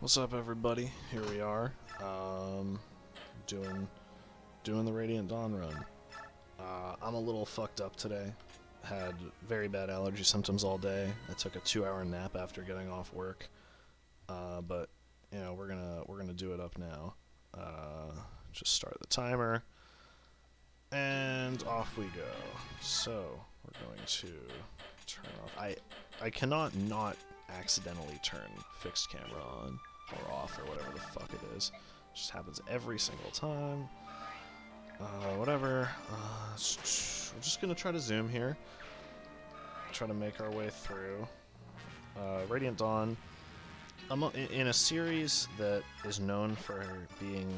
What's up, everybody? Here we are, doing the Radiant Dawn run. I'm a little fucked up today. Had very bad allergy symptoms all day. I took a 2-hour nap after getting off work. But you know, we're gonna do it up now. Just start the timer, and off we go. So we're going to turn off. I cannot not accidentally turn fixed camera on or off or whatever the fuck it is. It just happens every single time. Whatever. We're just gonna try to zoom here. Try to make our way through. Radiant Dawn. In a series that is known for being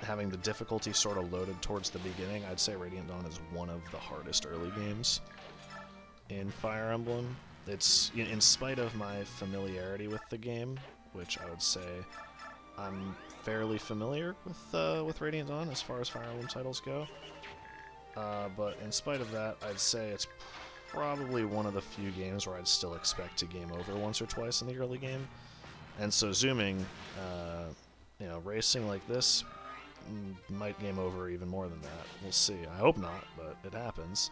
having the difficulty sort of loaded towards the beginning, I'd say Radiant Dawn is one of the hardest early games in Fire Emblem. It's, in spite of my familiarity with the game, which I would say I'm fairly familiar with Radiant Dawn as far as Fire Emblem titles go. But in spite of that, I'd say it's probably one of the few games where I'd still expect to game over once or twice in the early game. And so zooming, racing like this might game over even more than that. We'll see. I hope not, but it happens.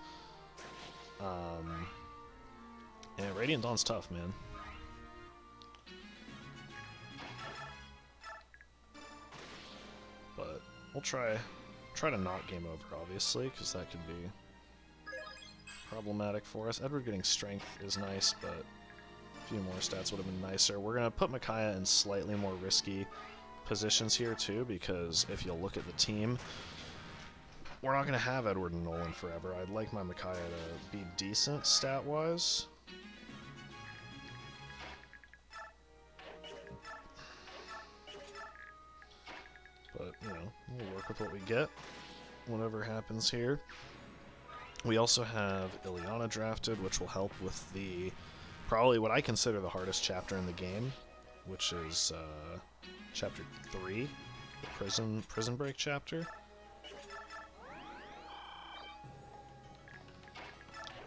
Yeah, Radiant Dawn's tough, man. But we'll try to not game over, obviously, because that could be problematic for us. Edward getting strength is nice, but a few more stats would have been nicer. We're going to put Micaiah in slightly more risky positions here, too, because if you look at the team, we're not going to have Edward and Nolan forever. I'd like my Micaiah to be decent stat-wise. But, we'll work with what we get, whatever happens here. We also have Ileana drafted, which will help with the, probably what I consider the hardest chapter in the game, which is Chapter 3, the prison break chapter.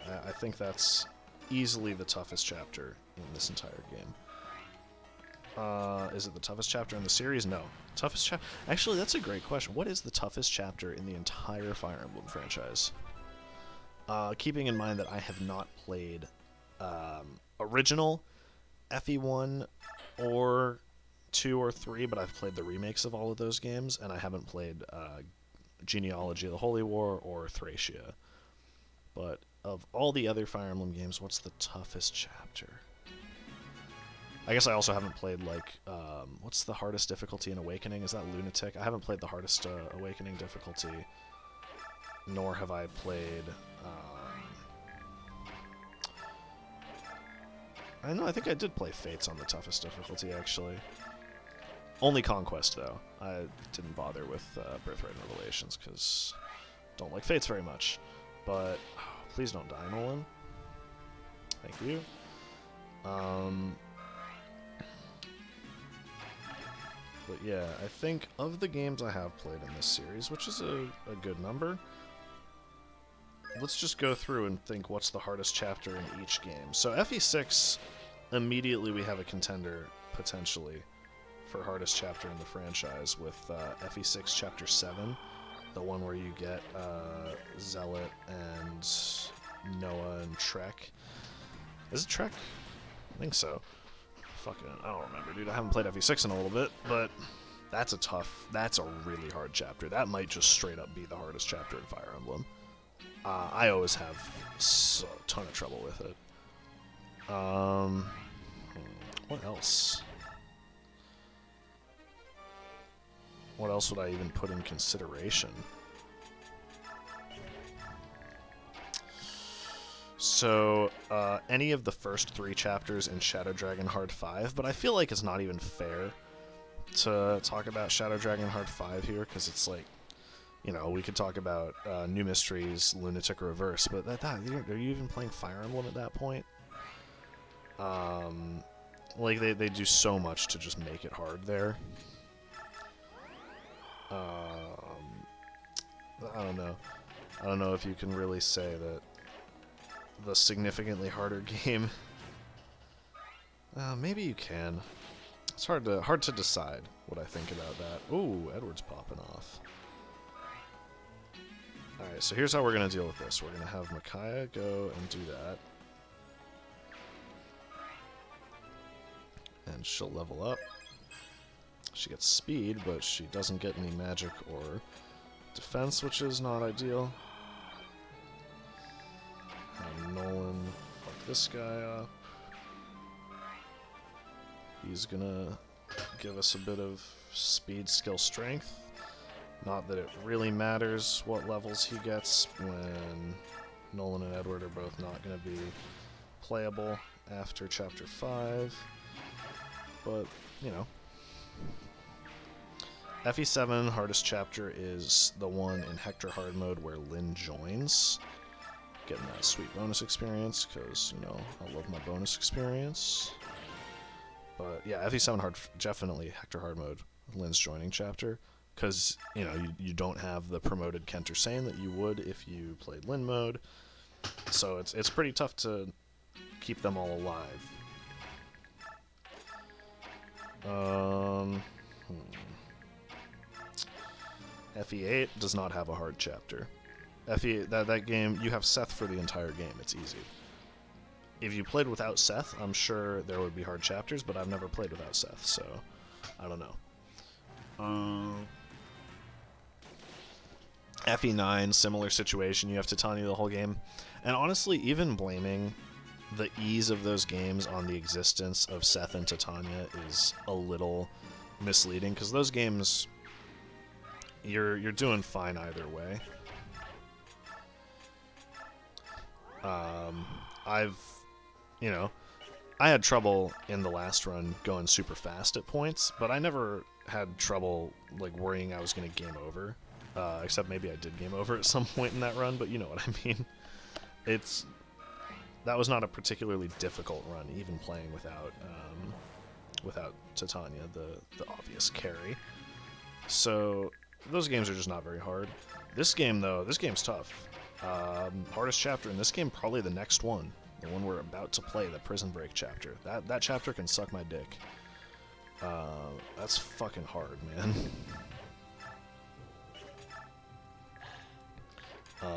I think that's easily the toughest chapter in this entire game. Is it the toughest chapter in the series? No. Toughest chapter? Actually, that's a great question. What is the toughest chapter in the entire Fire Emblem franchise? Keeping in mind that I have not played original FE1 or 2 or 3, but I've played the remakes of all of those games, and I haven't played Genealogy of the Holy War or Thracia. But of all the other Fire Emblem games, what's the toughest chapter? I guess I also haven't played, what's the hardest difficulty in Awakening? Is that Lunatic? I haven't played the hardest Awakening difficulty, nor have I played... I think I did play Fates on the toughest difficulty, actually. Only Conquest, though. I didn't bother with Birthright and Revelations, because I don't like Fates very much. But, please don't die, Nolan. Thank you. But yeah, I think of the games I have played in this series, which is a good number, let's just go through and think what's the hardest chapter in each game. So FE6, immediately we have a contender, potentially, for hardest chapter in the franchise with FE6 Chapter 7, the one where you get Zealot and Noah and Trek. Is it Trek? I think so. Fucking, I don't remember, dude. I haven't played FE6 in a little bit, but that's a really hard chapter. That might just straight up be the hardest chapter in Fire Emblem. I always have a ton of trouble with it. What else? What else would I even put in consideration? So, any of the first 3 chapters in Shadow Dragon Heart 5, but I feel like it's not even fair to talk about Shadow Dragon Heart 5 here, because it's like, we could talk about New Mysteries, Lunatic Reverse, but are you even playing Fire Emblem at that point? They do so much to just make it hard there. I don't know. I don't know if you can really say that the significantly harder game Maybe you can. It's hard to decide what I think about that. Ooh, Edward's popping off. Alright, so here's how we're going to deal with this. We're going to have Micaiah go and do that. And she'll level up. She gets speed, but she doesn't get any magic or defense, which is not ideal. And Nolan, fuck this guy up. He's gonna give us a bit of speed, skill, strength. Not that it really matters what levels he gets when Nolan and Edward are both not going to be playable after Chapter 5. But, you know. FE7, hardest chapter, is the one in Hector hard mode where Lynn joins. Getting that sweet bonus experience, because, you know, I love my bonus experience. But, yeah, FE7 hard, definitely Hector hard mode, Lynn's joining chapter. Because, you know, you don't have the promoted Kent or Sane that you would if you played Lynn mode. So it's pretty tough to keep them all alive. FE8 does not have a hard chapter. That game, you have Seth for the entire game. It's easy. If you played without Seth, I'm sure there would be hard chapters, but I've never played without Seth, so I don't know. FE9, similar situation. You have Titania the whole game. And honestly, even blaming the ease of those games on the existence of Seth and Titania is a little misleading, because those games, you're doing fine either way. I had trouble in the last run going super fast at points, but I never had trouble like worrying I was going to game over. Except maybe I did game over at some point in that run, but you know what I mean. That was not a particularly difficult run, even playing without Titania, the obvious carry. So those games are just not very hard. This game, though, this game's tough. Hardest chapter in this game, probably the next one, the one we're about to play, the Prison Break chapter. That chapter can suck my dick. That's fucking hard, man.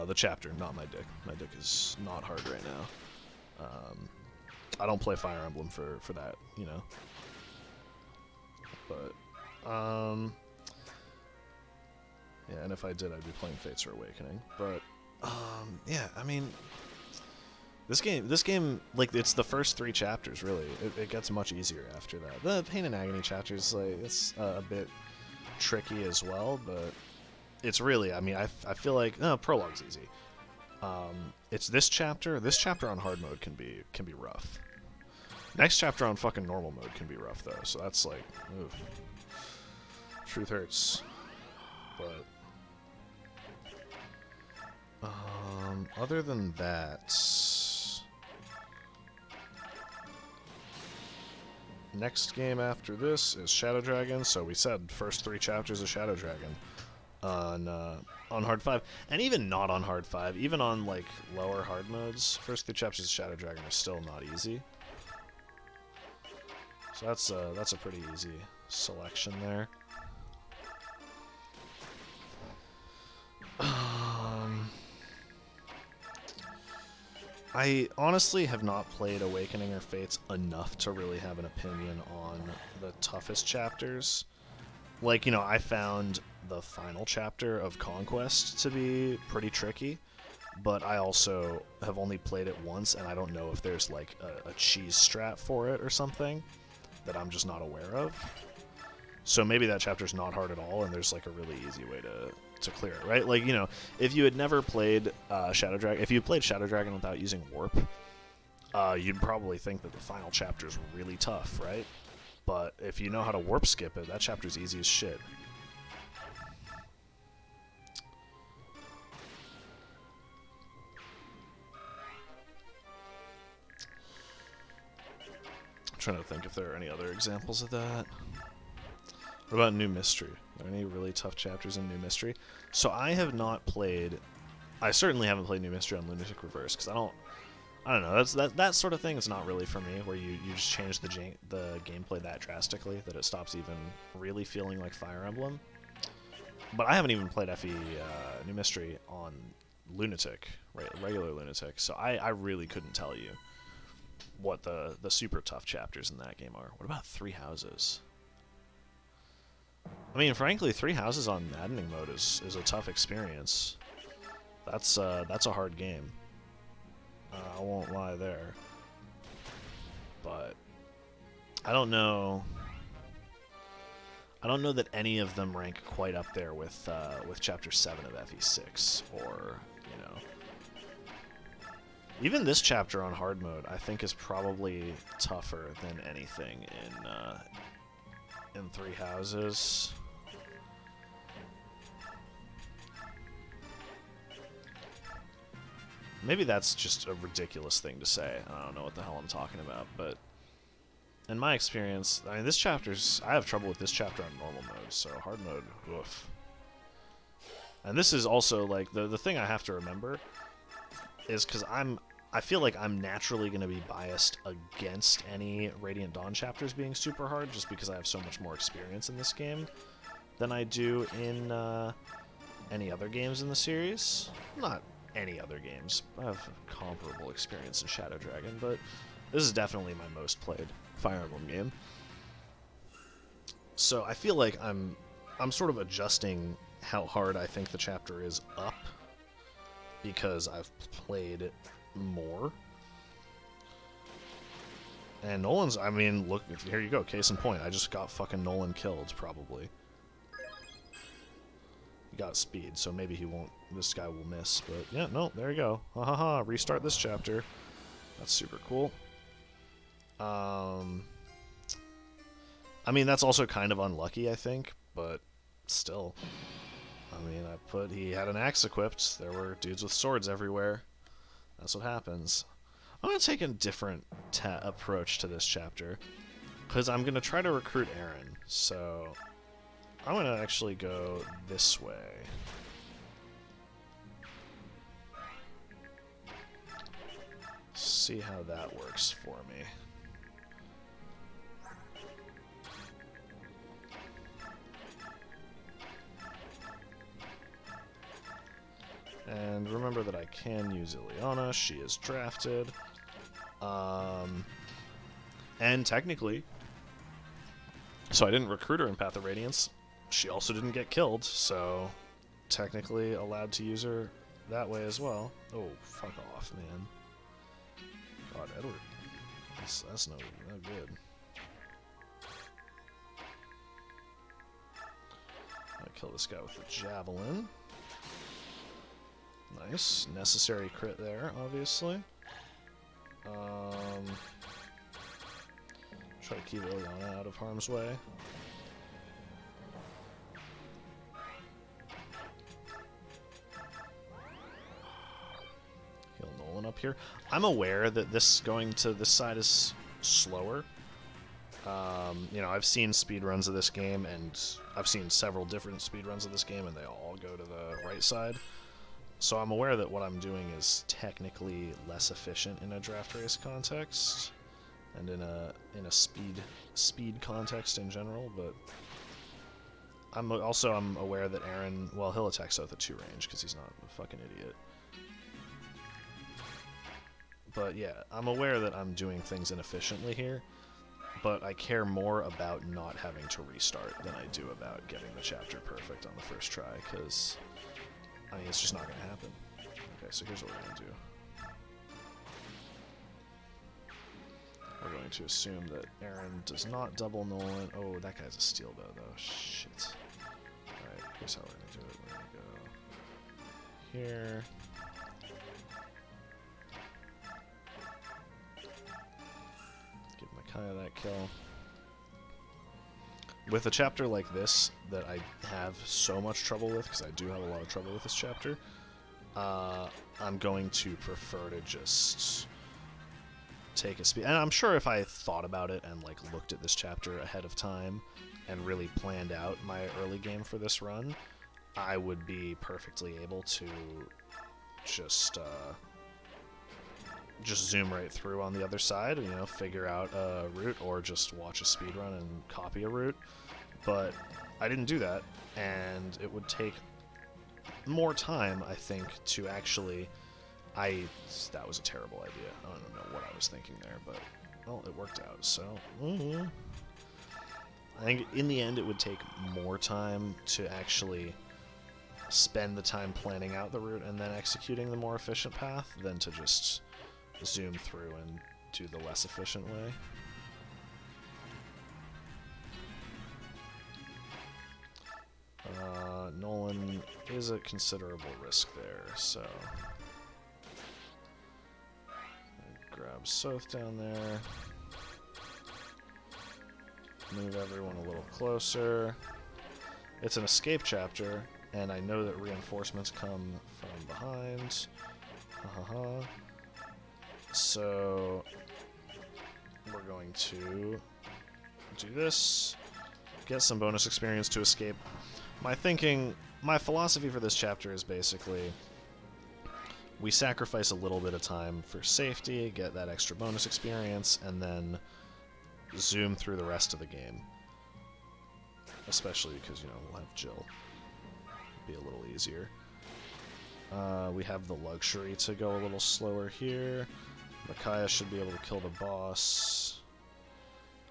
The chapter, not my dick. My dick is not hard right now. I don't play Fire Emblem for that, you know. But, yeah, and if I did, I'd be playing Fates or Awakening. But, yeah, I mean, this game, like, it's the first 3 chapters, really. It gets much easier after that. The Pain and Agony chapters, like, it's a bit tricky as well, but it's really, I mean, I feel like, prologue's easy. It's this chapter on hard mode can be rough. Next chapter on fucking normal mode can be rough, though, so that's like, oof. Truth hurts. But, other than that, next game after this is Shadow Dragon, so we said first 3 chapters of Shadow Dragon on hard 5, and even not on hard 5, even on like lower hard modes, first 3 chapters of Shadow Dragon are still not easy. So that's a pretty easy selection there. I honestly have not played Awakening or Fates enough to really have an opinion on the toughest chapters. Like, you know, I found the final chapter of Conquest to be pretty tricky, but I also have only played it once, and I don't know if there's like a cheese strat for it or something that I'm just not aware of. So maybe that chapter's not hard at all, and there's like a really easy way to clear it, right? Like, you know, if you had never played Shadow Dragon, if you played Shadow Dragon without using Warp, you'd probably think that the final chapter is really tough, right? But if you know how to Warp skip it, that chapter's easy as shit. I'm trying to think if there are any other examples of that. What about New Mystery? Are there any really tough chapters in New Mystery? So I have not played... I certainly haven't played New Mystery on Lunatic Reverse, because I don't know. That sort of thing is not really for me. Where you just change the gameplay that drastically that it stops even really feeling like Fire Emblem. But I haven't even played FE New Mystery on Lunatic, regular Lunatic, so I really couldn't tell you what the super tough chapters in that game are. What about Three Houses? I mean, frankly, Three Houses on maddening mode is a tough experience. That's a hard game. I won't lie there. But I don't know. I don't know that any of them rank quite up there with Chapter 7 of FE6, or, you know. Even this chapter on hard mode, I think, is probably tougher than anything in Three Houses. Maybe that's just a ridiculous thing to say. I don't know what the hell I'm talking about, but in my experience, I mean, this chapter's... I have trouble with this chapter on normal mode, so hard mode, oof. And this is also, like, the thing I have to remember is because I feel like I'm naturally going to be biased against any Radiant Dawn chapters being super hard, just because I have so much more experience in this game than I do in any other games in the series. Not any other games. I have comparable experience in Shadow Dragon, but this is definitely my most played Fire Emblem game. So I feel like I'm sort of adjusting how hard I think the chapter is up because I've played more. And Nolan's, I mean, look, here you go, case in point. I just got fucking Nolan killed, probably. He got speed, so maybe he won't, this guy will miss, but yeah, no, there you go. Ha ha ha, restart this chapter. That's super cool. I mean, that's also kind of unlucky, I think, but still. I mean, he had an axe equipped. There were dudes with swords everywhere. That's what happens. I'm going to take a different approach to this chapter, because I'm going to try to recruit Aaron, so I'm going to actually go this way. See how that works for me. And remember that I can use Ileana. She is drafted. And technically, so I didn't recruit her in Path of Radiance. She also didn't get killed, so technically allowed to use her that way as well. Oh, fuck off, man. God, Edward. That's no good. I kill this guy with the javelin. Nice. Necessary crit there, obviously. Try to keep Ileana out of harm's way. Heal Nolan up here. I'm aware that this going to this side is slower. You know, I've seen speedruns of this game, and I've seen several different speedruns of this game, and they all go to the right side. So I'm aware that what I'm doing is technically less efficient in a draft race context, and in a speed context in general. But I'm aware that Aaron, well, he'll attack South at 2 range because he's not a fucking idiot. But yeah, I'm aware that I'm doing things inefficiently here, but I care more about not having to restart than I do about getting the chapter perfect on the first try, because I mean, it's just not going to happen. Okay, so here's what we're going to do. We're going to assume that Aaron does not double Nolan. Oh, that guy's a steel bow, though. Shit. Alright, here's how we're going to do it. We're going to go here. Give Micaiah that kill. With a chapter like this, that I have so much trouble with, because I do have a lot of trouble with this chapter, I'm going to prefer to just take a speed. And I'm sure if I thought about it and like looked at this chapter ahead of time and really planned out my early game for this run, I would be perfectly able to just just zoom right through on the other side and, you know, figure out a route, or just watch a speedrun and copy a route. But I didn't do that, and it would take more time, I think, to actually... That was a terrible idea. I don't know what I was thinking there, but, well, it worked out, so... I think in the end it would take more time to actually spend the time planning out the route and then executing the more efficient path than to just zoom through and do the less efficient way. Nolan is a considerable risk there, so... Grab Soth down there. Move everyone a little closer. It's an escape chapter, and I know that reinforcements come from behind. So we're going to do this. Get some bonus experience to escape. My philosophy for this chapter is basically we sacrifice a little bit of time for safety, get that extra bonus experience, and then zoom through the rest of the game. Especially because, you know, we'll have Jill. Be a little easier. We have the luxury to go a little slower here. Micaiah should be able to kill the boss.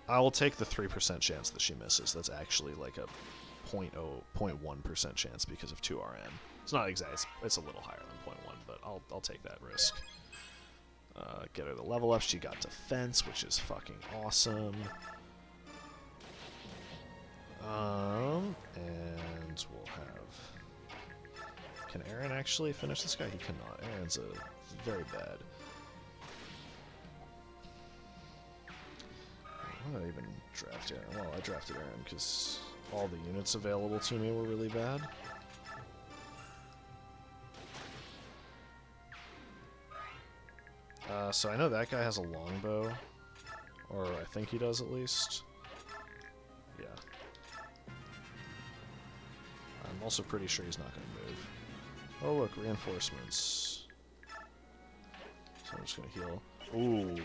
I will take the 3% chance that she misses. That's actually like a 0.1% chance because of 2RN. It's not exact. It's a little higher than 0.1, but I'll take that risk. Get her the level up. She got defense, which is fucking awesome. And we'll have... Can Aaron actually finish this guy? He cannot. Aaron's very bad. Why did I even draft Aaron? Well, I drafted Aaron because all the units available to me were really bad. So I know that guy has a longbow. Or I think he does at least. Yeah. I'm also pretty sure he's not going to move. Oh look, reinforcements. So I'm just going to heal. Ooh, no.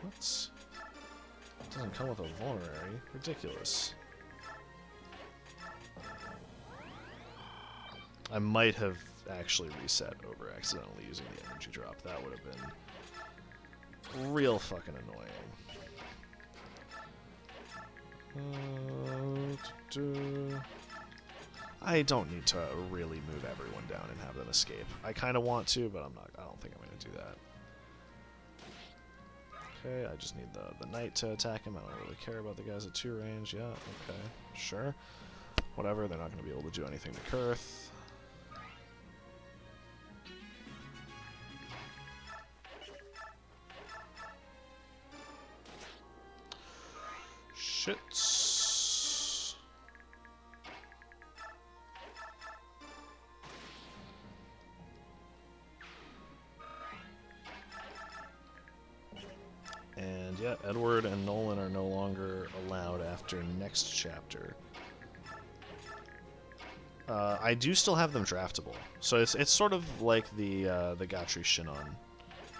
What? It doesn't come with a vulnerary. Ridiculous. I might have actually reset over accidentally using the energy drop. That would have been real fucking annoying. I don't need to really move everyone down and have them escape. I kind of want to, but I don't think I'm going to do that. Okay, I just need the knight to attack him. I don't really care about the guys at 2 range. Yeah, okay, sure. Whatever, they're not going to be able to do anything to Kurth. Shit. And yeah, Edward and Nolan are no longer allowed after next chapter. I do still have them draftable, so it's sort of like the Gatri Shinon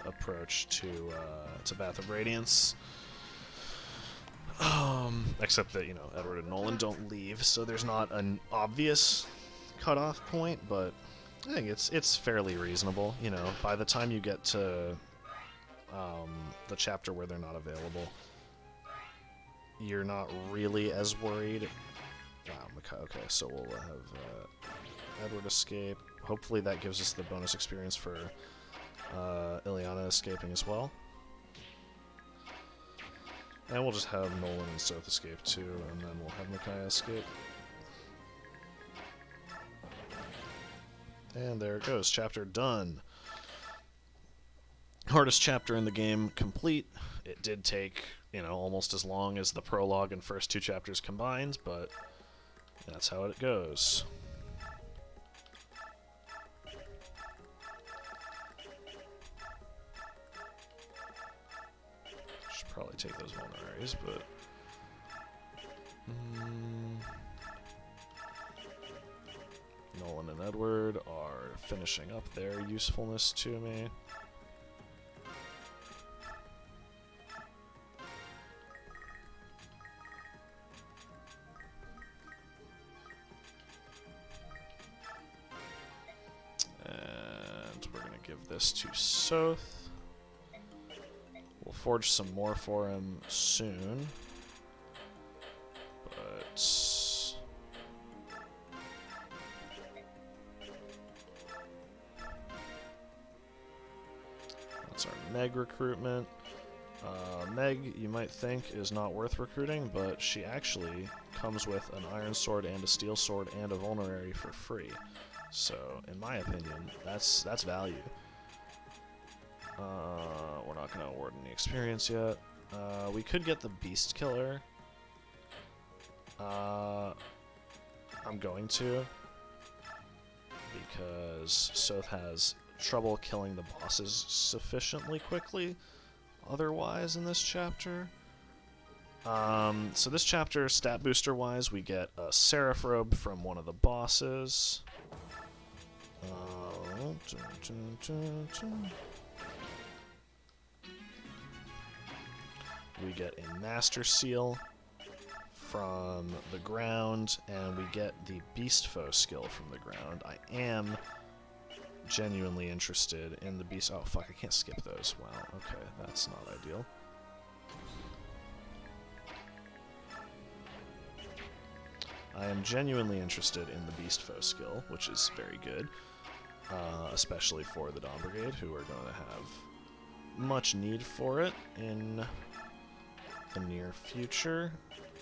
approach to Bath of Radiance. Except that, you know, Edward and Nolan don't leave, so there's not an obvious cutoff point, but I think it's fairly reasonable. You know, by the time you get to the chapter where they're not available, you're not really as worried. Wow, okay, so we'll have Edward escape. Hopefully that gives us the bonus experience for Ileana escaping as well. And we'll just have Nolan and Soth escape too, and then we'll have Micaiah escape. And there it goes, chapter done. Hardest chapter in the game complete. It did take, you know, almost as long as the prologue and first 2 chapters combined, but that's how it goes. Should probably take those vulneraries, but... Nolan and Edward are finishing up their usefulness to me. give this to Soth. We'll forge some more for him soon. But that's our Meg recruitment. Meg, you might think, is not worth recruiting, but she actually comes with an iron sword and a steel sword and a vulnerary for free. So, in my opinion, that's value. We're not going to award any experience yet. We could get the Beast Killer. I'm going to, because Soth has trouble killing the bosses sufficiently quickly otherwise in this chapter. So this chapter, stat booster wise, we get a Seraph Robe from one of the bosses. We get a Master Seal from the ground, and we get the Beast Foe skill from the ground. I am genuinely interested in the Beast... Oh, fuck, I can't skip those. Wow, okay, that's not ideal. I am genuinely interested in the Beast Foe skill, which is very good, especially for the Dawn Brigade, who are going to have much need for it in the near future.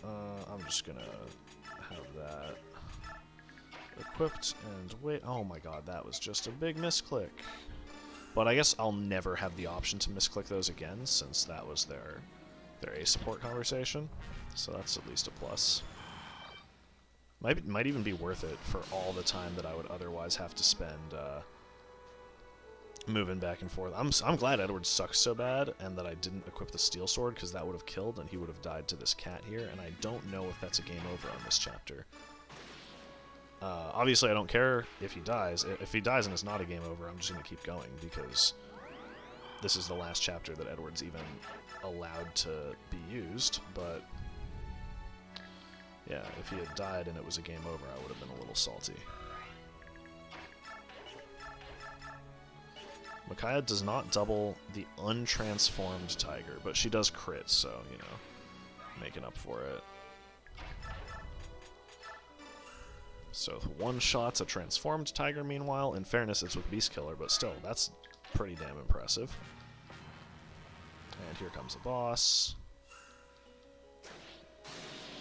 I'm just going to have that equipped and wait. Oh my god, that was just a big misclick. But I guess I'll never have the option to misclick those again, since that was their A support conversation. So that's at least a plus. Might even be worth it for all the time that I would otherwise have to spend moving back and forth. I'm glad Edward sucks so bad and that I didn't equip the steel sword, because that would have killed and he would have died to this cat here, and I don't know if that's a game over on this chapter. Obviously I don't care if he dies. If he dies and it's not a game over, I'm just going to keep going, because this is the last chapter that Edward's even allowed to be used, but yeah, if he had died and it was a game over, I would have been a little salty. Micaiah does not double the untransformed tiger, but she does crit, so, you know, making up for it. So one shot's a transformed tiger, meanwhile. In fairness, it's with Beast Killer, but still, that's pretty damn impressive. And here comes the boss.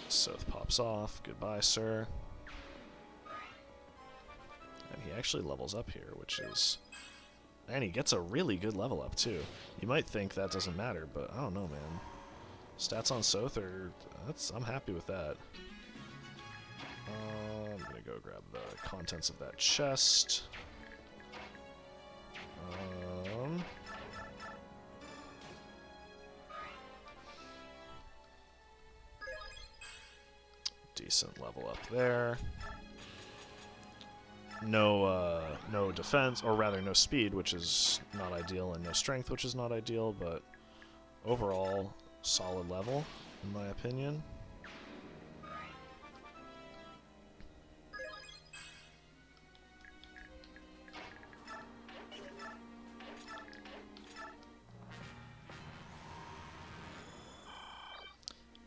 Soth pops off. Goodbye, sir. And he actually levels up here, which is... And he gets a really good level up, too. You might think that doesn't matter, but I don't know, man. Stats on Soth are... I'm happy with that. I'm gonna go grab the contents of that chest. Decent level up there. No defense, or rather no speed, which is not ideal, and no strength, which is not ideal, but overall, solid level, in my opinion.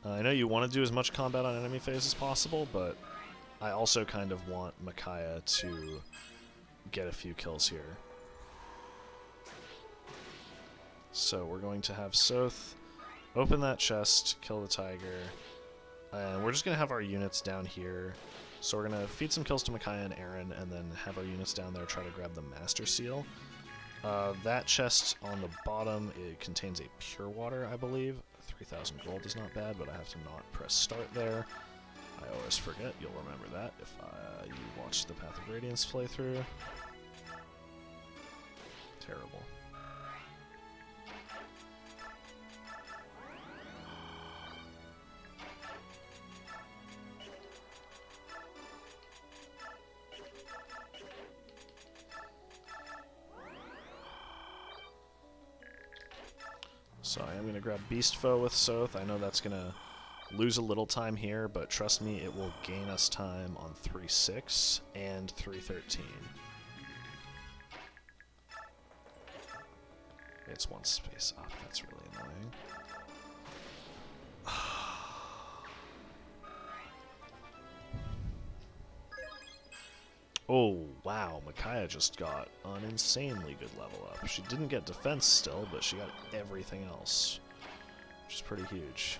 I know you want to do as much combat on enemy phase as possible, but I also kind of want Micaiah to get a few kills here. So we're going to have Soth open that chest, kill the tiger, and we're just going to have our units down here. So we're going to feed some kills to Micaiah and Aaron, and then have our units down there try to grab the Master Seal. That chest on the bottom, it contains a pure water, I believe. 3,000 gold is not bad, but I have to not press start there. I always forget. You'll remember that if you watch the Path of Radiance playthrough. Terrible. So I am going to grab Beast Foe with Soth. I know that's going to lose a little time here, but trust me, it will gain us time on 3.6 and 3.13. It's one space up. That's really annoying. Oh, wow. Micaiah just got an insanely good level up. She didn't get defense still, but she got everything else, which is pretty huge.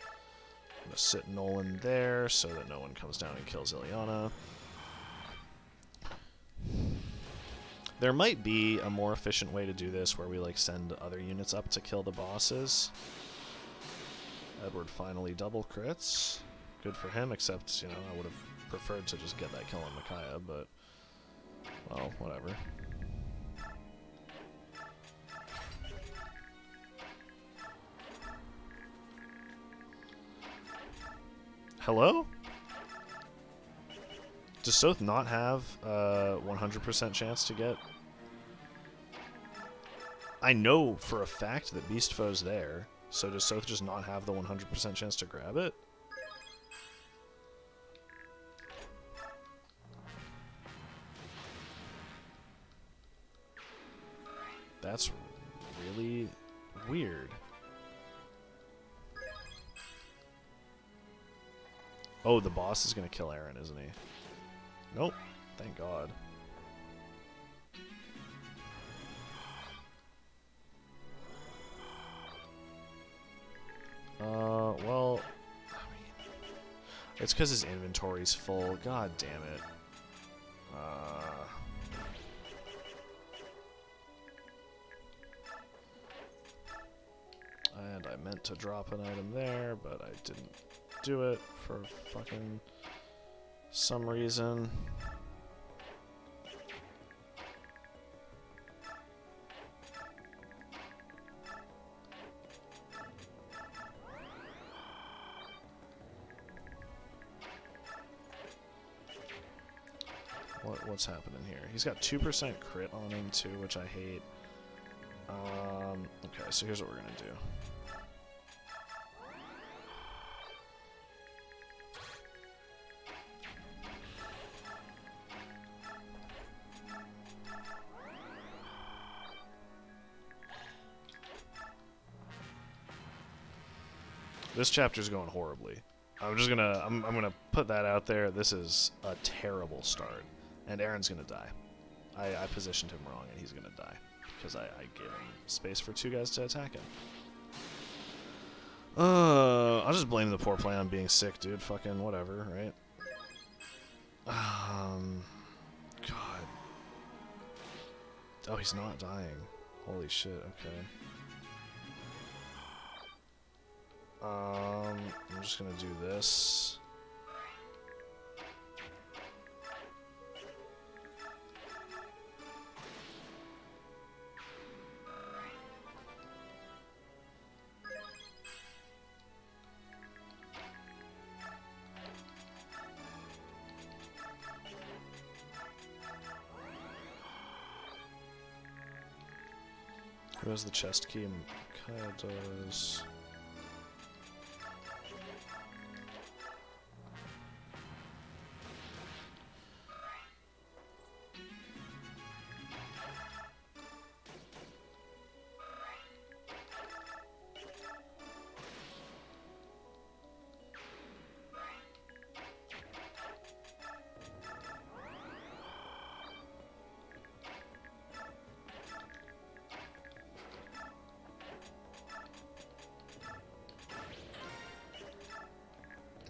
I'm going to sit Nolan there so that no one comes down and kills Ilyana. There might be a more efficient way to do this where we like send other units up to kill the bosses. Edward finally double crits. Good for him, except, you know, I would have preferred to just get that kill on Micaiah, but, well, whatever. Hello? Does Soth not have a 100% chance to get... I know for a fact that Beast Foe's there, so does Soth just not have the 100% chance to grab it? That's really weird. Oh, the boss is going to kill Aaron, isn't he? Nope. Thank God. Well, I mean, it's because his inventory's full. God damn it. And I meant to drop an item there, but I didn't do it for fucking some reason. What's happening here? He's got 2% crit on him too, which I hate. Okay, so here's what we're gonna do. This chapter's going horribly. I'm gonna put that out there. This is a terrible start, and Aaron's gonna die. I positioned him wrong, and he's gonna die because I gave him space for two guys to attack him. I'll just blame the poor play on being sick, dude. Fucking whatever, right? God. Oh, he's not dying. Holy shit. Okay. I'm just gonna do this. Who has the chest key? Kaya does.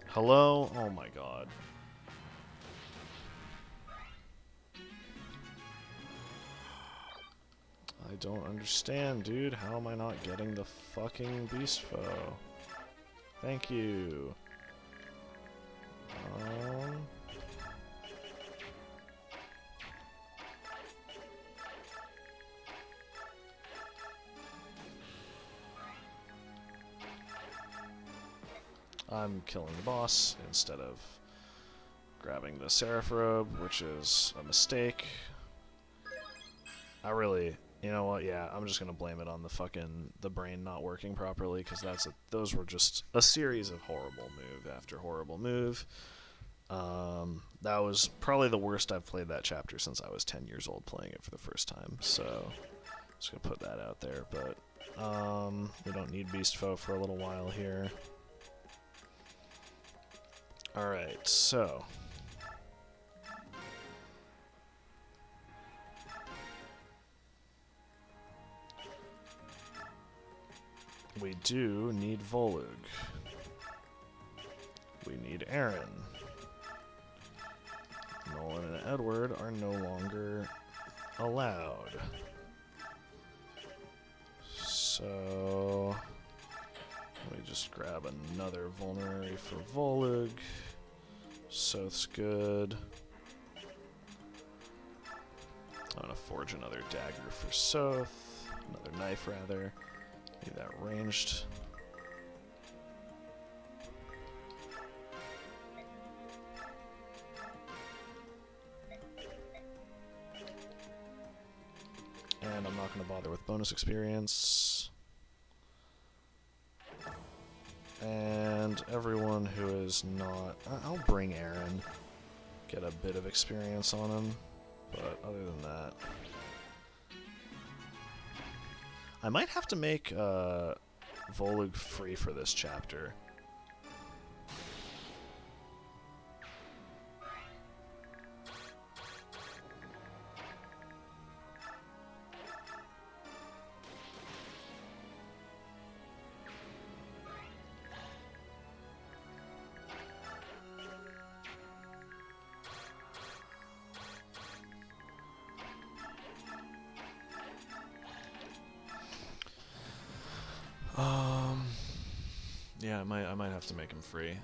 Hello? Oh my god. I don't understand, dude. How am I not getting the fucking Beast Foe? Thank you. I'm killing the boss instead of grabbing the Seraph Robe, which is a mistake. I really, you know what, yeah, I'm just gonna blame it on the brain not working properly, because those were just a series of horrible move after horrible move. That was probably the worst I've played that chapter since I was 10 years old playing it for the first time, so just gonna put that out there, but we don't need Beast Foe for a little while here. Alright, so we do need Volug. We need Aaron. Nolan and Edward are no longer allowed. So let me just grab another vulnerary for Volug. Soth's good. I'm gonna forge another dagger for Soth. Another knife, rather. Need that ranged. And I'm not going to bother with bonus experience. And everyone who is not... I'll bring Aaron. Get a bit of experience on him. But other than that... I might have to make Volug free for this chapter. Yeah, I might have to make him free.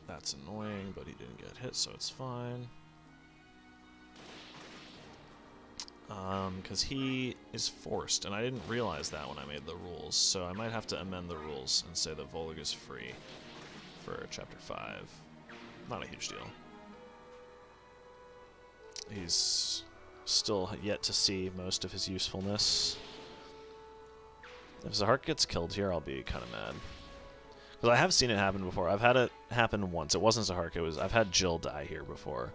That's annoying, but he didn't get hit, so it's fine. Because he is forced, and I didn't realize that when I made the rules, so I might have to amend the rules and say that Volug is free for Chapter 5. Not a huge deal. He's still yet to see most of his usefulness. If Zahark gets killed here, I'll be kind of mad. Because I have seen it happen before. I've had it happen once. It wasn't Zahark. I've had Jill die here before.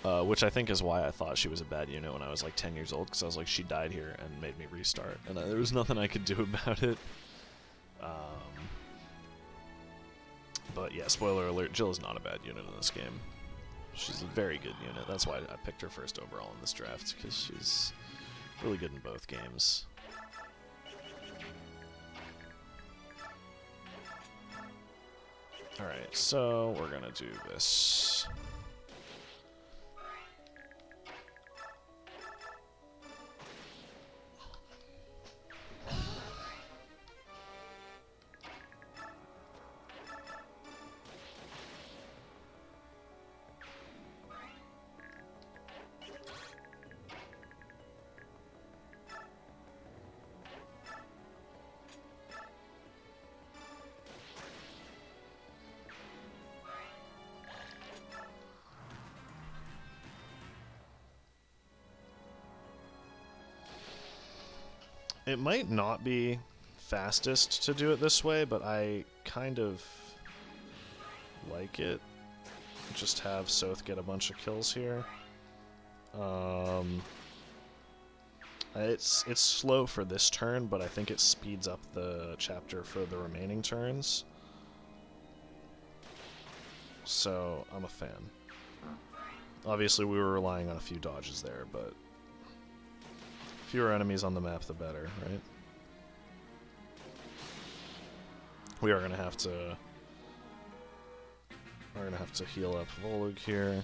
Which I think is why I thought she was a bad unit when I was like 10 years old. Because I was like, she died here and made me restart. And there was nothing I could do about it. But yeah, spoiler alert, Jill is not a bad unit in this game. She's a very good unit. That's why I picked her first overall in this draft. Because she's really good in both games. Alright, so we're gonna do this. It might not be fastest to do it this way, but I kind of like it. Just have Soth get a bunch of kills here. It's slow for this turn, but I think it speeds up the chapter for the remaining turns. So, I'm a fan. Obviously, we were relying on a few dodges there, but fewer enemies on the map, the better, right? We are gonna have to heal up Volug here.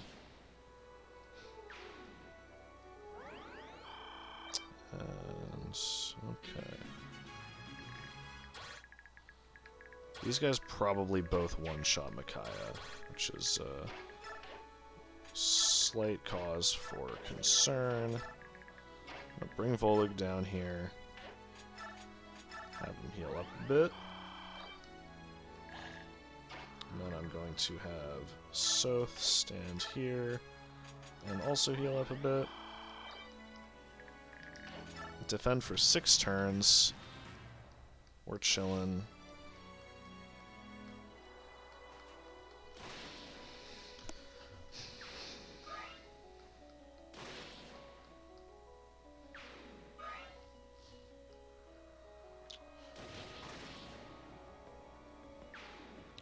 And okay. These guys probably both one-shot Micaiah, which is a slight cause for concern. I'm gonna bring Volug down here. Have him heal up a bit. And then I'm going to have Soth stand here and also heal up a bit. Defend for 6 turns. We're chilling.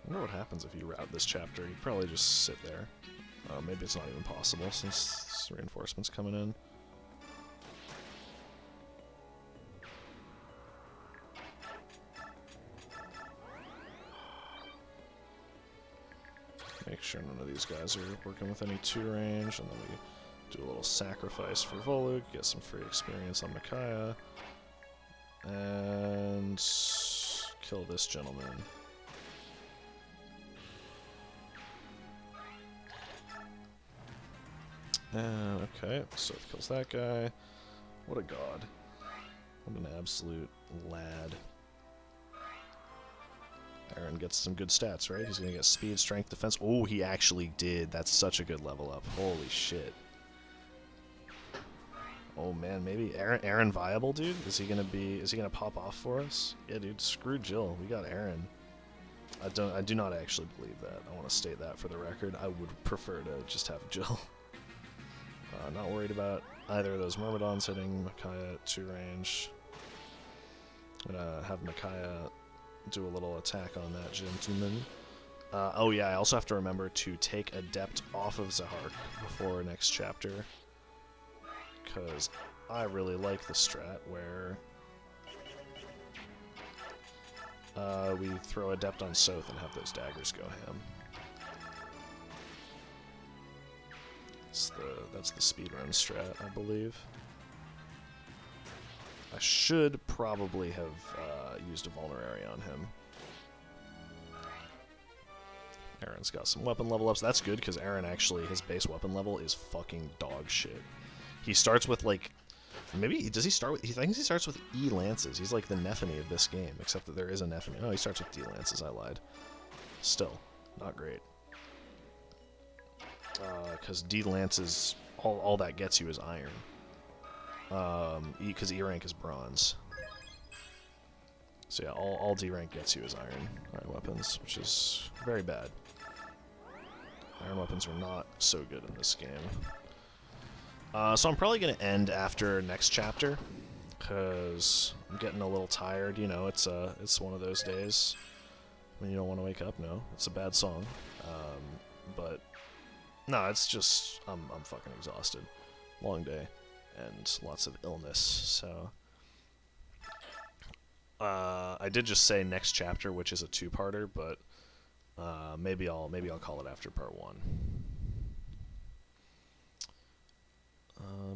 wonder what happens if you route this chapter. You'd probably just sit there. Maybe it's not even possible since reinforcements coming in. Make sure none of these guys are working with any 2 range, and then we do a little sacrifice for Voluk, get some free experience on Micaiah, and kill this gentleman. Okay, so it kills that guy. What a god. What an absolute lad. Aaron gets some good stats, right? He's going to get speed, strength, defense. Oh, he actually did. That's such a good level up. Holy shit. Oh man, maybe Aaron viable, dude? Is he gonna pop off for us? Yeah, dude, screw Jill. We got Aaron. I do not actually believe that. I want to state that for the record. I would prefer to just have Jill. Not worried about either of those Myrmidons hitting Micaiah at 2 range. I'm gonna have Micaiah do a little attack on that gentleman. Oh yeah, I also have to remember to take Adept off of Zahark before next chapter, because I really like the strat where we throw Adept on Soth and have those daggers go ham. That's the speedrun strat, I believe. I should probably have used a Vulnerary on him. Aaron's got some weapon level ups. That's good, because Aaron actually, his base weapon level is fucking dog shit. He starts with, like, maybe, does he start with, he thinks he starts with E Lances. He's like the Nephany of this game, except that there is a Nephany. Oh, he starts with D Lances, I lied. Still, not great. Because D Lances, all that gets you is iron. Because E rank is bronze. So yeah, all D rank gets you is iron weapons, which is very bad. Iron weapons are not so good in this game. So I'm probably going to end after next chapter, because I'm getting a little tired. You know, it's one of those days when you don't want to wake up. No, it's a bad song. But no, it's just I'm fucking exhausted. Long day and lots of illness. So I did just say next chapter, which is a 2-parter, but maybe I'll call it after part 1.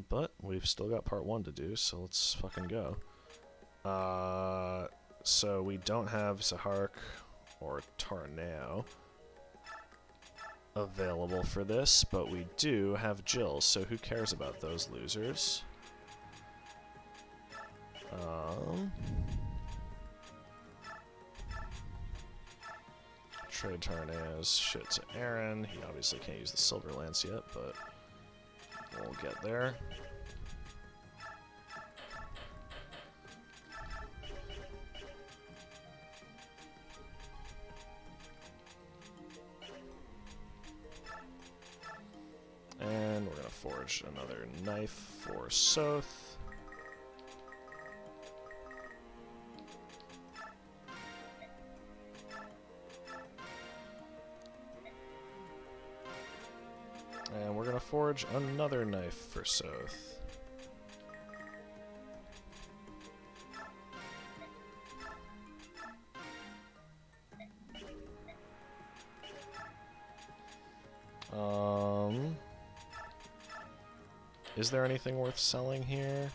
But we've still got part 1 to do, so let's fucking go. So we don't have Zahark or Tarnao available for this, but we do have Jill, so who cares about those losers? Trade Tarnao's shit to Aaron. He obviously can't use the Silver Lance yet, but we'll get there. And we're going to forge another knife for Soth. And we're going to forge another knife for Soth. Is there anything worth selling here?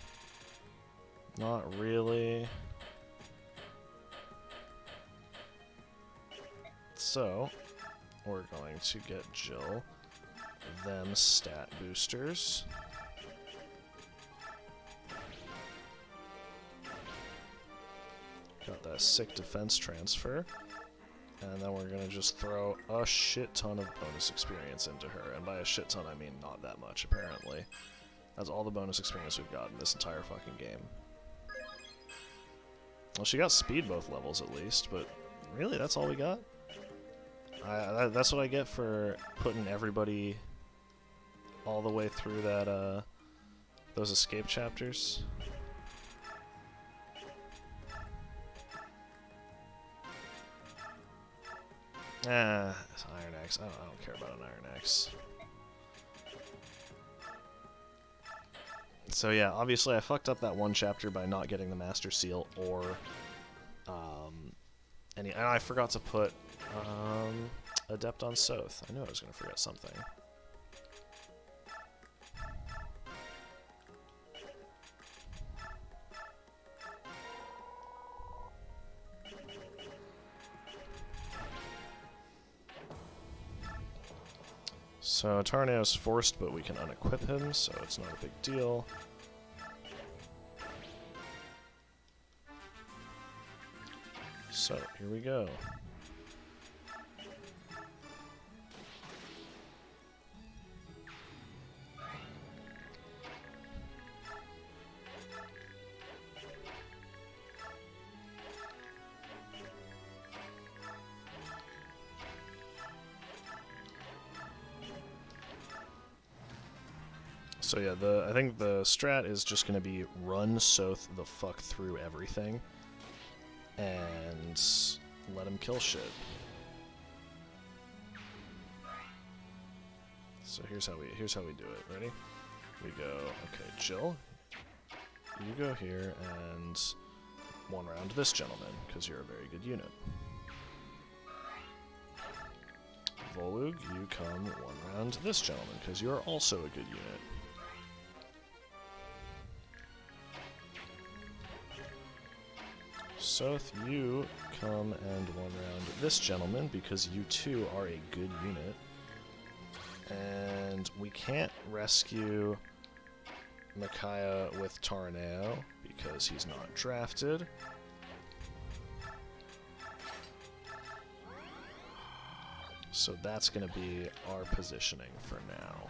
Not really. So, we're going to get Jill them stat boosters. Got that sick defense transfer. And then we're going to just throw a shit ton of bonus experience into her. And by a shit ton, I mean not that much, apparently. That's all the bonus experience we've got in this entire fucking game. Well, she got speed both levels at least, but really, that's all we got? That's what I get for putting everybody all the way through that, those escape chapters. It's Iron Axe. I don't care about an Iron Axe. So yeah, obviously I fucked up that one chapter by not getting the Master Seal or and I forgot to put Adept on Soth. I knew I was going to forget something. So Tarneo's forced, but we can unequip him, so it's not a big deal. So, here we go. So yeah, I think the strat is just going to be run Soth the fuck through everything and let him kill shit. So here's how we do it. Ready? We go, okay, Jill, you go here and one round this gentleman, because you're a very good unit. Volug, you come one round this gentleman, because you are also a good unit. Soth, you come and one round this gentleman, because you too are a good unit. And we can't rescue Micaiah with Tarneo, because he's not drafted. So that's going to be our positioning for now.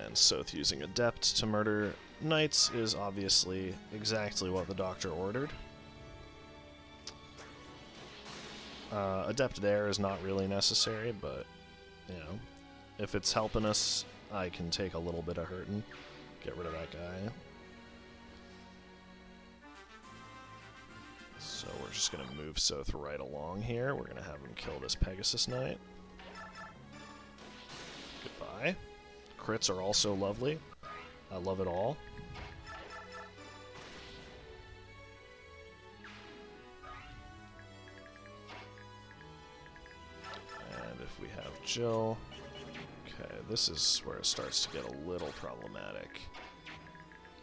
And Soth using Adept to murder Knights is obviously exactly what the Doctor ordered. Adept there is not really necessary, but, you know, if it's helping us, I can take a little bit of hurt and get rid of that guy. So we're just going to move Soth right along here. We're going to have him kill this Pegasus Knight. Goodbye. Crits are also lovely. I love it all. And if we have Jill... Okay, this is where it starts to get a little problematic.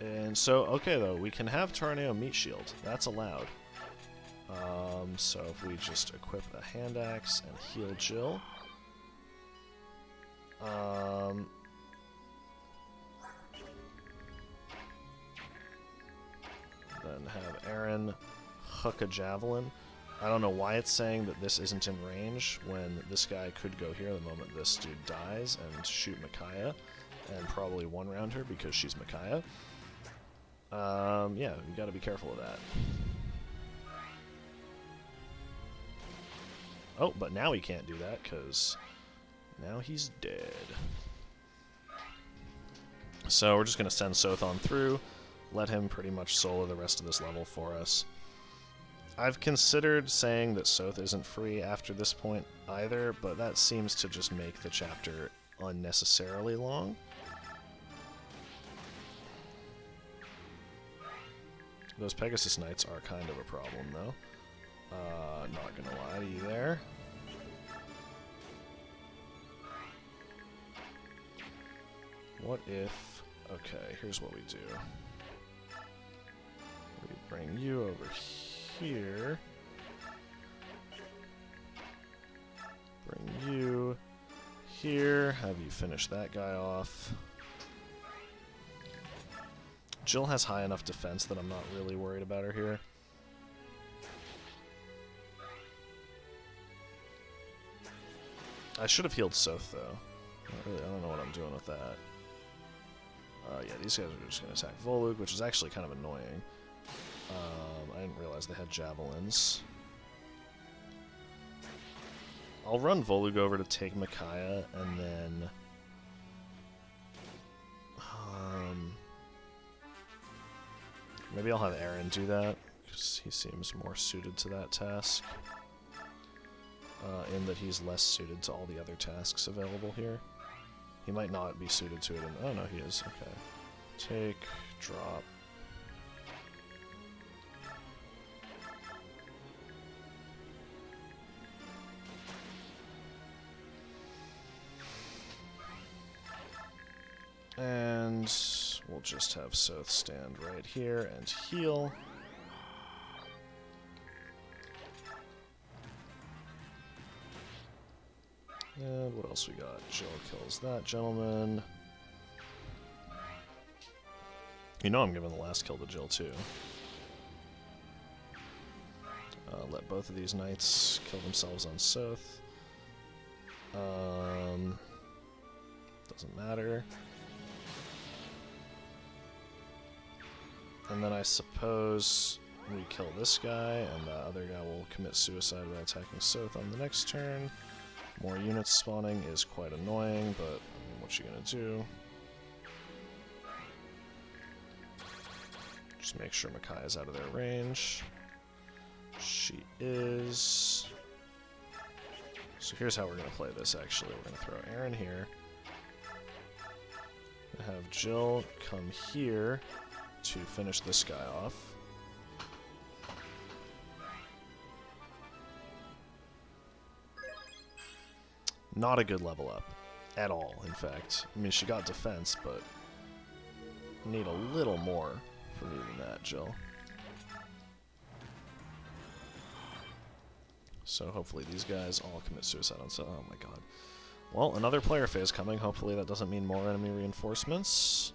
And so, okay though, we can have Tarneo Meat Shield. That's allowed. So if we just equip a Hand Axe and heal Jill... then have Aaron hook a javelin. I don't know why it's saying that this isn't in range when this guy could go here the moment this dude dies and shoot Micaiah and probably one round her because she's Micaiah. Yeah, you gotta be careful of that. Oh, but now he can't do that because now he's dead. So we're just gonna send Soth on through. Let him pretty much solo the rest of this level for us. I've considered saying that Soth isn't free after this point either, but that seems to just make the chapter unnecessarily long. Those Pegasus Knights are kind of a problem, though. Not gonna lie to you there. What if... Okay, here's what we do. We bring you over here. Bring you here. Have you finish that guy off. Jill has high enough defense that I'm not really worried about her here. I should have healed Soth, though. I don't know what I'm doing with that. Yeah, these guys are just going to attack Volug, which is actually kind of annoying. I didn't realize they had javelins. I'll run Volug over to take Micaiah, and then... Maybe I'll have Aaron do that, because he seems more suited to that task. In that he's less suited to all the other tasks available here. He might not be suited to it in... Oh no, he is. Okay. Take, drop. And we'll just have Soth stand right here and heal. And what else we got? Jill kills that gentleman. You know I'm giving the last kill to Jill too. Let both of these knights kill themselves on Soth. Doesn't matter. And then I suppose we kill this guy, and the other guy will commit suicide by attacking Soth on the next turn. More units spawning is quite annoying, but I mean, what you gonna do? Just make sure Makai is out of their range. She is. So here's how we're gonna play this, actually. We're gonna throw Aaron here. Have Jill come here to finish this guy off. Not a good level up. At all, in fact. I mean, she got defense, but need a little more from you than that, Jill. So hopefully these guys all commit suicide on Soth. Oh my god. Well, another player phase coming. Hopefully that doesn't mean more enemy reinforcements.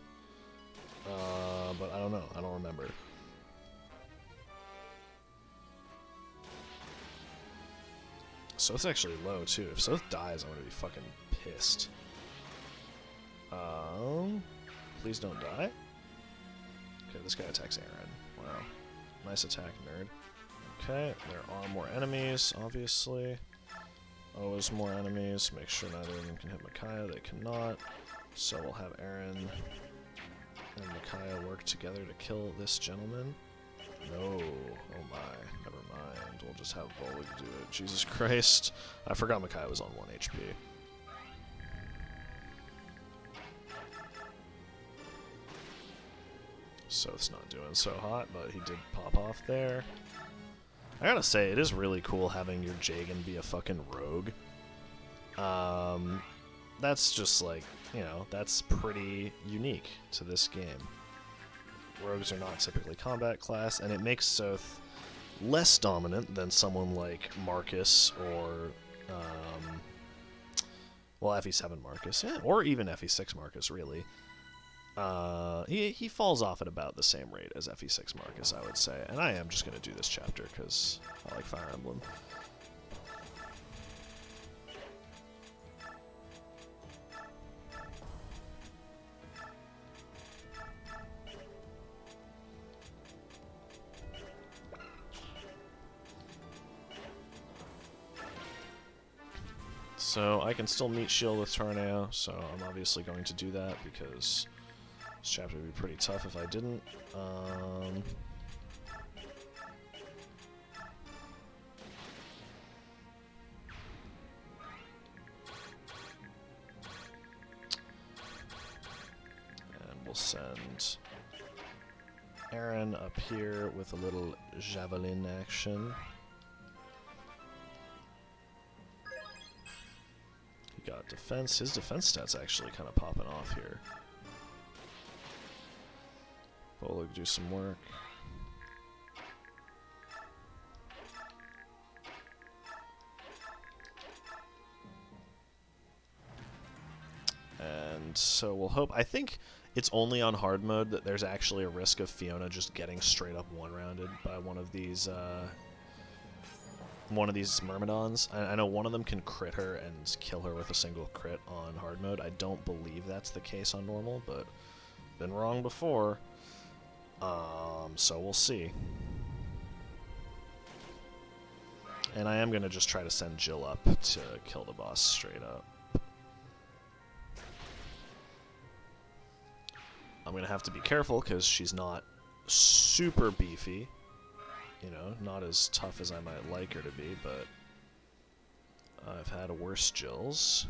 But I don't know. I don't remember. Soth's actually low, too. If Soth dies, I'm gonna be fucking pissed. Please don't die. Okay, this guy attacks Aaron. Wow. Nice attack, nerd. Okay, there are more enemies, obviously. Always more enemies. Make sure neither of them can hit Micaiah. They cannot. So we'll have Aaron and Micaiah work together to kill this gentleman. No. Oh my. Never mind. We'll just have Bolig do it. Jesus Christ. I forgot Micaiah was on 1 HP. So it's not doing so hot, but he did pop off there. I gotta say, it is really cool having your Jagan be a fucking rogue. That's just like, you know, that's pretty unique to this game. Rogues are not typically combat class, and it makes Soth less dominant than someone like Marcus or, well, FE7 Marcus, yeah, or even FE6 Marcus, really. He falls off at about the same rate as FE6 Marcus, I would say, and I am just going to do this chapter because I like Fire Emblem. So I can still meet shield with Tornado, so I'm obviously going to do that because this chapter would be pretty tough if I didn't. And we'll send Aaron up here with a little javelin action. He got defense. His defense stats actually kind of popping off here. Bolig do some work. And so we'll hope. I think it's only on hard mode that there's actually a risk of Fiona just getting straight up one-rounded by one of these Myrmidons. I know one of them can crit her and kill her with a single crit on hard mode. I don't believe that's the case on normal, but been wrong before. So we'll see. And I am going to just try to send Jill up to kill the boss straight up. I'm going to have to be careful because she's not super beefy. You know, not as tough as I might like her to be, but I've had worse Jills.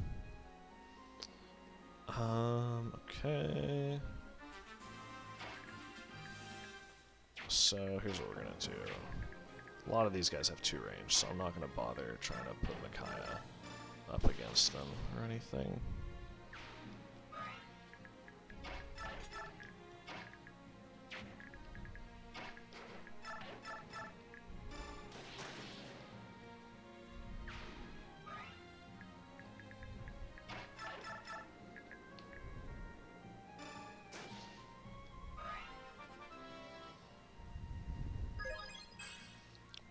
Okay. So here's what we're gonna do. A lot of these guys have 2 range, so I'm not gonna bother trying to put Micaiah up against them or anything.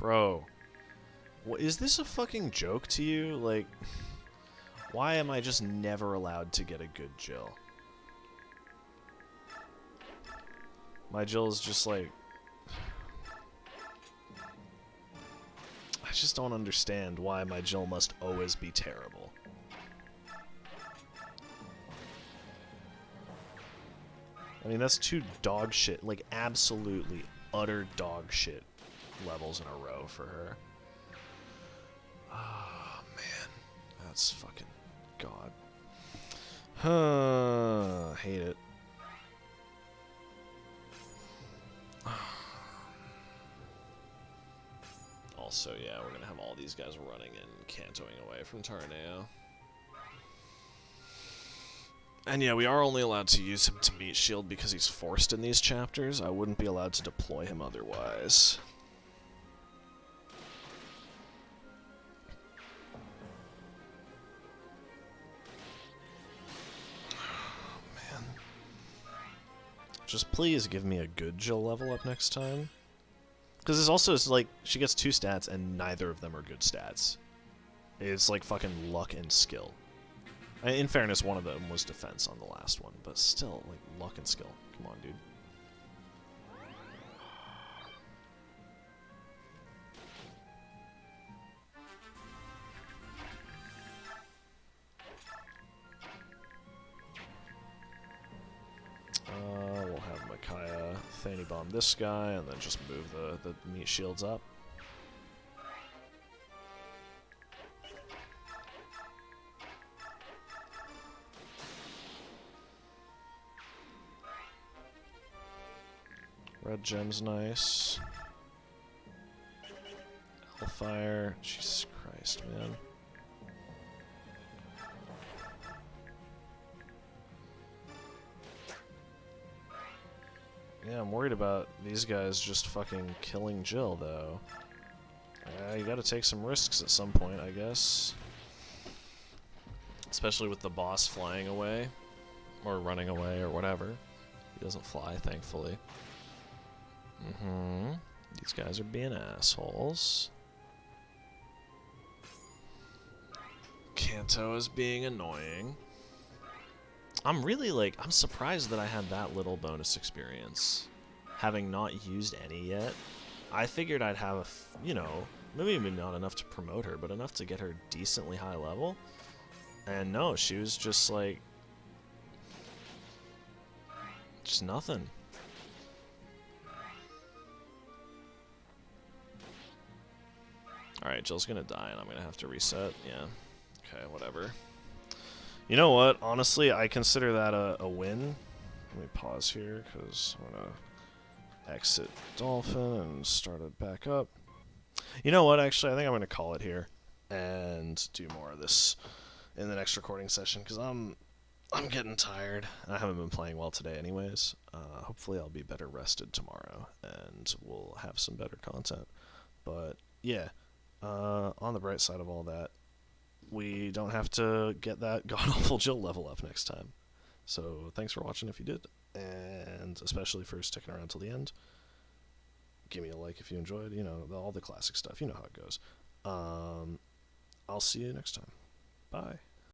Bro, what, is this a fucking joke to you? Like, why am I just never allowed to get a good Jill? My Jill is just like... I just don't understand why my Jill must always be terrible. I mean, that's 2 dog shit, like absolutely utter dog shit levels in a row for her. Oh, man. That's fucking God. Hate it. Also, yeah, we're gonna have all these guys running and cantoing away from Tarneo. And yeah, we are only allowed to use him to meet shield because he's forced in these chapters. I wouldn't be allowed to deploy him otherwise. Man. Just please give me a good Jill level up next time. Because it's also, like, she gets 2 stats and neither of them are good stats. It's like fucking luck and skill. In fairness, one of them was defense on the last one, but still, like, luck and skill. Come on, dude. We'll have Micaiah Thany bomb this guy, and then just move the meat shields up. Red gem's nice. Hellfire. Jesus Christ, man. Yeah, I'm worried about these guys just fucking killing Jill, though. You gotta take some risks at some point, I guess. Especially with the boss flying away. Or running away, or whatever. He doesn't fly, thankfully. These guys are being assholes. Kanto is being annoying. I'm really, like, I'm surprised that I had that little bonus experience, having not used any yet. I figured I'd have, you know, maybe even not enough to promote her, but enough to get her decently high level. And no, she was just, like, just nothing. Alright, Jill's gonna die, and I'm gonna have to reset. Yeah. Okay, whatever. You know what? Honestly, I consider that a win. Let me pause here, because I'm going to exit Dolphin and start it back up. You know what? Actually, I think I'm going to call it here and do more of this in the next recording session, because I'm getting tired. I haven't been playing well today anyways. Hopefully I'll be better rested tomorrow, and we'll have some better content. But, yeah, on the bright side of all that, we don't have to get that god-awful Jill level up next time. So thanks for watching if you did, and especially for sticking around till the end. Give me a like if you enjoyed, you know, all the classic stuff. You know how it goes. I'll see you next time. Bye.